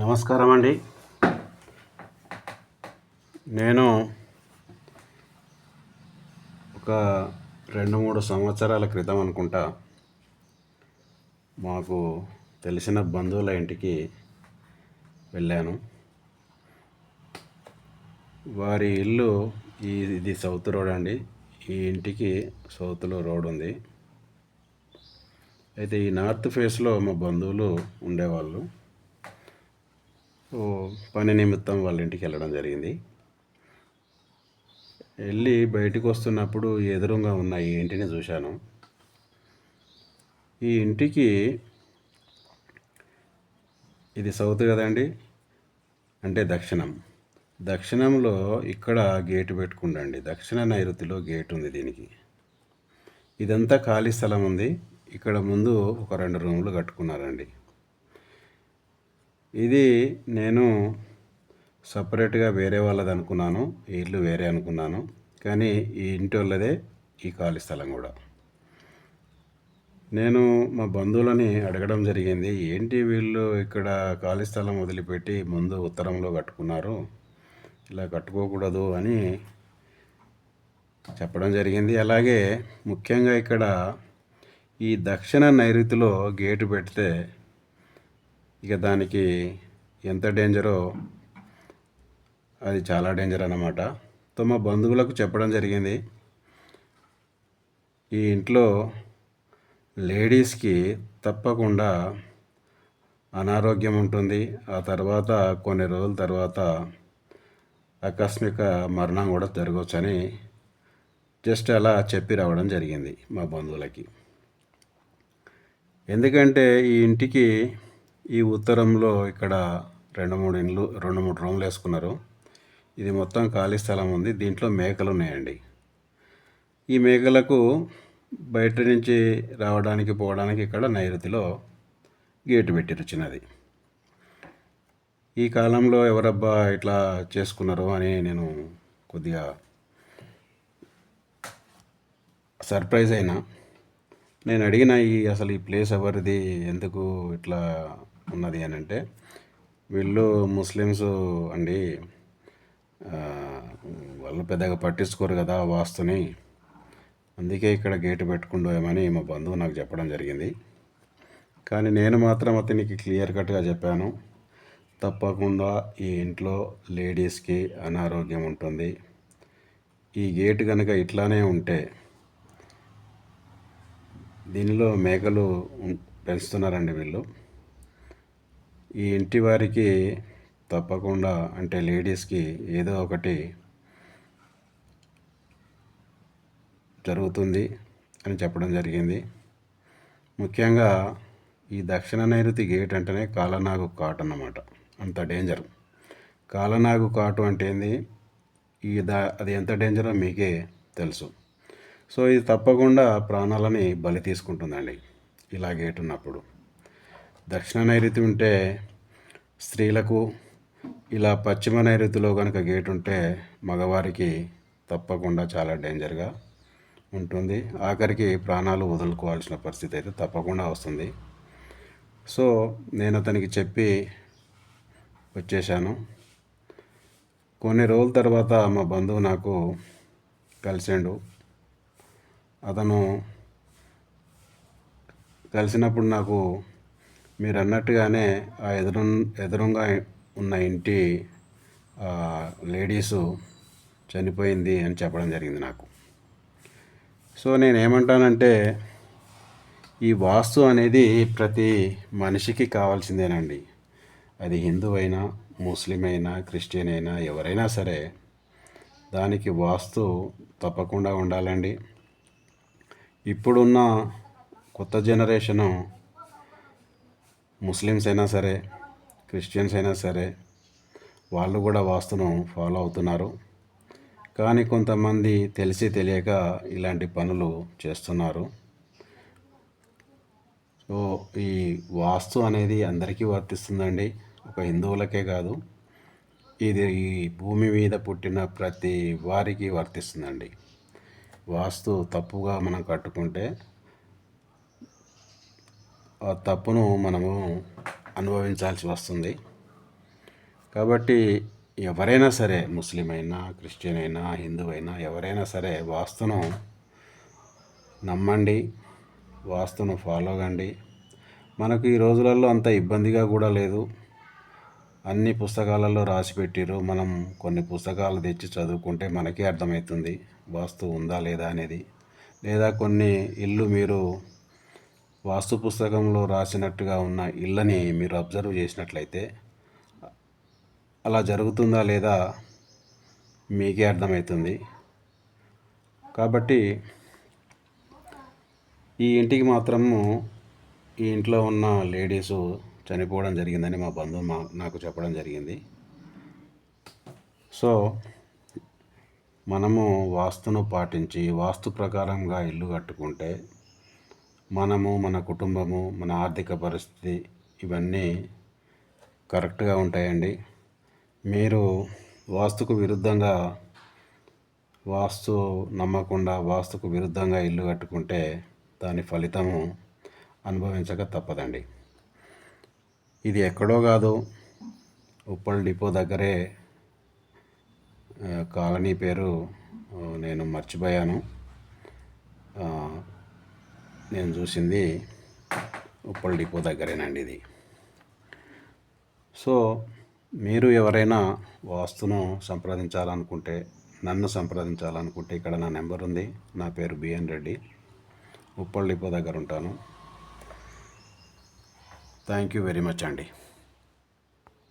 నమస్కారం అండి. నేను ఒక 2-3 సంవత్సరాల క్రితం అనుకుంటా మాకు తెలిసిన బంధువుల ఇంటికి వెళ్ళాను. వారి ఇల్లు ఇది సౌత్ రోడ్ అండి. ఈ ఇంటికి సౌత్లో రోడ్ ఉంది. అయితే ఈ నార్త్ ఫేస్లో మా బంధువులు ఉండేవాళ్ళు. పని నిమిత్తం వాళ్ళ ఇంటికి వెళ్ళడం జరిగింది. వెళ్ళి బయటికి వస్తున్నప్పుడు ఎదురుగా ఉన్న ఈ ఇంటిని చూశాను. ఈ ఇంటికి ఇది సౌత్ కదండి, అంటే దక్షిణంలో ఇక్కడ గేటు పెట్టుకుండండి. దక్షిణ నైరుతిలో గేట్ ఉంది దీనికి. ఇదంతా ఖాళీ స్థలం ఉంది. ఇక్కడ ముందు ఒక 2 రూములు కట్టుకున్నారండి. ఇది నేను సపరేట్గా వేరే వాళ్ళది అనుకున్నాను, ఈ ఇల్లు వేరే అనుకున్నాను. కానీ ఈ ఇంటి వాళ్ళదే ఈ ఖాళీ స్థలం కూడా. నేను మా బంధువులని అడగడం జరిగింది, ఏంటి వీళ్ళు ఇక్కడ ఖాళీ స్థలం వదిలిపెట్టి ముందు ఉత్తరంలో కట్టుకున్నారు, ఇలా కట్టుకోకూడదు అని చెప్పడం జరిగింది. అలాగే ముఖ్యంగా ఇక్కడ ఈ దక్షిణ నైరుతిలో గేటు పెడితే ఇక దానికి ఎంత డేంజరో అది చాలా డేంజర్ అన్నమాట. మా బంధువులకు చెప్పడం జరిగింది, ఈ ఇంట్లో లేడీస్కి తప్పకుండా అనారోగ్యం ఉంటుంది. ఆ తర్వాత కొన్ని రోజుల తర్వాత ఆకస్మిక మరణం కూడా జరగవచ్చని జస్ట్ అలా చెప్పి రావడం జరిగింది మా బంధువులకి. ఎందుకంటే ఈ ఇంటికి ఈ ఉత్తరంలో ఇక్కడ 2-3 రూములు వేసుకున్నారు. ఇది మొత్తం ఖాళీ స్థలం ఉంది. దీంట్లో మేకలు ఉన్నాయండి. ఈ మేకలకు బయట నుంచి రావడానికి పోవడానికి ఇక్కడ నైరుతిలో గేటు పెట్టిరు చిన్నది. ఈ కాలంలో ఎవరబ్బా ఇట్లా చేసుకున్నారు అని నేను కొద్దిగా సర్ప్రైజ్ అయినా. నేను అడిగిన అసలు ఈ ప్లేస్ ఎవరిది, ఎందుకు ఇట్లా ఉన్నది అని అంటే, వీళ్ళు ముస్లిమ్స్ అండి, వాళ్ళు పెద్దగా పట్టించుకోరు కదా వాస్తుని, అందుకే ఇక్కడ గేటు పెట్టుకుంటామని మా బంధువు నాకు చెప్పడం జరిగింది. కానీ నేను మాత్రం అతనికి క్లియర్ కట్గా చెప్పాను, తప్పకుండా ఈ ఇంట్లో లేడీస్కి అనారోగ్యం ఉంటుంది. ఈ గేటు కనుక ఇట్లానే ఉంటే, దీనిలో మేకలు పెంచుతున్నారండి వీళ్ళు, ఈ ఇంటి వారికి తప్పకుండా, అంటే లేడీస్కి ఏదో ఒకటి జరుగుతుంది అని చెప్పడం జరిగింది. ముఖ్యంగా ఈ దక్షిణ నైరుతి గేట్ అంటేనే కాలనాగు కాటు అన్నమాట, అంత డేంజర్. కాలనాగు కాటు అంటే ఏంది, అది ఎంత డేంజరో మీకే తెలుసు. సో ఇది తప్పకుండా ప్రాణాలని బలి తీసుకుంటుందండి ఇలా గేట్ ఉన్నప్పుడు. దక్షిణ నైరుతి ఉంటే స్త్రీలకు, ఇలా పశ్చిమ నైరుతిలో కనుక గేట్ ఉంటే మగవారికి తప్పకుండా చాలా డేంజర్గా ఉంటుంది. ఆఖరికి ప్రాణాలు వదులుకోవాల్సిన పరిస్థితి అయితే తప్పకుండా వస్తుంది. సో నేను అతనికి చెప్పి వచ్చేసాను. కొన్ని రోజుల తర్వాత మా బంధువు నాకు కలిసిండు. అతను కలిసినప్పుడు నాకు మీరు అన్నట్టుగానే ఆ ఎదురుగా ఉన్న ఇంటి లేడీసు చనిపోయింది అని చెప్పడం జరిగింది నాకు. సో నేనేమంటానంటే, ఈ వాస్తు అనేది ప్రతి మనిషికి కావాల్సిందేనండి. అది హిందూ అయినా, ముస్లిం అయినా, క్రిస్టియన్ అయినా, ఎవరైనా సరే దానికి వాస్తు తప్పకుండా ఉండాలండి. ఇప్పుడున్న కొత్త జనరేషను ముస్లిమ్స్ అయినా సరే, క్రిస్టియన్స్ అయినా సరే, వాళ్ళు కూడా వాస్తును ఫాలో అవుతున్నారు. కానీ కొంతమంది తెలిసి తెలియక ఇలాంటి పనులు చేస్తున్నారు. సో ఈ వాస్తు అనేది అందరికీ వర్తిస్తుందండి, ఒక హిందువులకే కాదు. ఇది ఈ భూమి మీద పుట్టిన ప్రతి వారికి వర్తిస్తుందండి. వాస్తు తప్పుగా మనం కట్టుకుంటే ఆ తప్పును మనము అనుభవించాల్సి వస్తుంది. కాబట్టి ఎవరైనా సరే, ముస్లిం అయినా, క్రిస్టియన్ అయినా, హిందూ అయినా, ఎవరైనా సరే వాస్తును నమ్మండి, వాస్తును ఫాలో కండి. మనకు ఈ రోజులలో అంత ఇబ్బందిగా కూడా లేదు. అన్ని పుస్తకాలలో రాసి పెట్టిరు. మనం కొన్ని పుస్తకాలు తెచ్చి చదువుకుంటే మనకే అర్థమవుతుంది వాస్తు ఉందా లేదా అనేది. లేదా కొన్ని ఇల్లు మీరు వాస్తు పుస్తకంలో రాసినట్టుగా ఉన్న ఇళ్ళని మీరు అబ్జర్వ్ చేసినట్లయితే అలా జరుగుతుందా లేదా మీకే అర్థమవుతుంది. కాబట్టి ఈ ఇంటికి మాత్రము ఈ ఇంట్లో ఉన్న లేడీసు చనిపోవడం జరిగిందని మా బంధువు నాకు చెప్పడం జరిగింది. సో మనము వాస్తును పాటించి వాస్తు ప్రకారంగా ఇల్లు కట్టుకుంటే మనము, మన కుటుంబము, మన ఆర్థిక పరిస్థితి ఇవన్నీ కరెక్ట్గా ఉంటాయండి. మీరు వాస్తుకు విరుద్ధంగా, వాస్తు నమ్మకుండా వాస్తుకు విరుద్ధంగా ఇల్లు కట్టుకుంటే దాని ఫలితము అనుభవించక తప్పదండి. ఇది ఎక్కడో కాదు, ఉప్పల్ డిపో దగ్గరే. కాలనీ పేరు నేను మర్చిపోయాను. నేను చూసింది ఉప్పల్ డిపో దగ్గరేనండి ఇది. సో మీరు ఎవరైనా వాస్తును సంప్రదించాలనుకుంటే, నన్ను సంప్రదించాలనుకుంటే ఇక్కడ నా నెంబర్ ఉంది. నా పేరు బిఎన్ రెడ్డి. ఉప్పల్ డిపో దగ్గర ఉంటాను. థ్యాంక్ యూ వెరీ మచ్ అండి.